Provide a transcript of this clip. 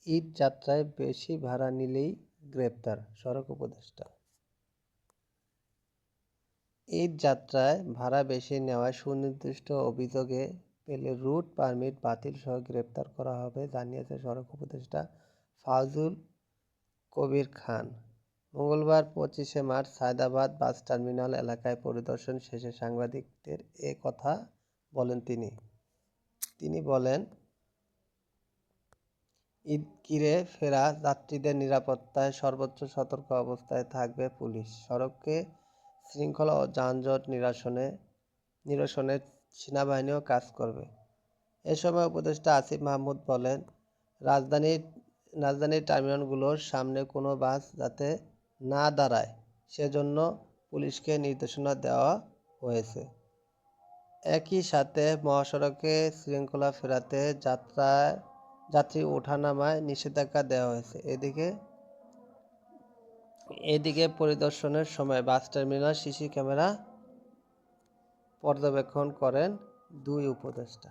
ঈদ যাত্রায় বেশি ভাড়া নিলেই গ্রেপ্তার, সড়ক উপদেষ্টা। ঈদ যাত্রায় ভাড়া বেশি নেওয়ায় সুনির্দিষ্ট অভিযোগে পেলে রুট পারমিট বাতিল সহ গ্রেপ্তার করা হবে জানিয়েছে সড়ক উপদেষ্টা ফাজুল কবির খান। মঙ্গলবার ২৫শে মার্চ সায়দাবাদ বাস টার্মিনাল এলাকায় পরিদর্শন শেষে সাংবাদিকদের এ কথা বলেন তিনি বলেন, ঈদ ঘিরে ফেরা যাত্রীদের নিরাপত্তায় সর্বোচ্চ সতর্ক অবস্থায় থাকবে পুলিশ। সড়কে শৃঙ্খলা ও যানজট নিরসনে সেনাবাহিনীও কাজ করবে। এ সময় উপদেষ্টা আসিফ মাহমুদ বলেন, রাজধানীর টার্মিনালগুলোর সামনে কোনো বাস যাতে না দাঁড়ায় সেজন্য পুলিশকে নির্দেশনা দেওয়া হয়েছে। একই সাথে মহাসড়কে শৃঙ্খলা ফেরাতে যাত্রী ওঠানামায় নিষেধাজ্ঞা দেওয়া হয়েছে। এদিকে পরিদর্শনের সময় বাস টার্মিনাল সিসি ক্যামেরা পর্যবেক্ষণ করেন দুই উপদেষ্টা।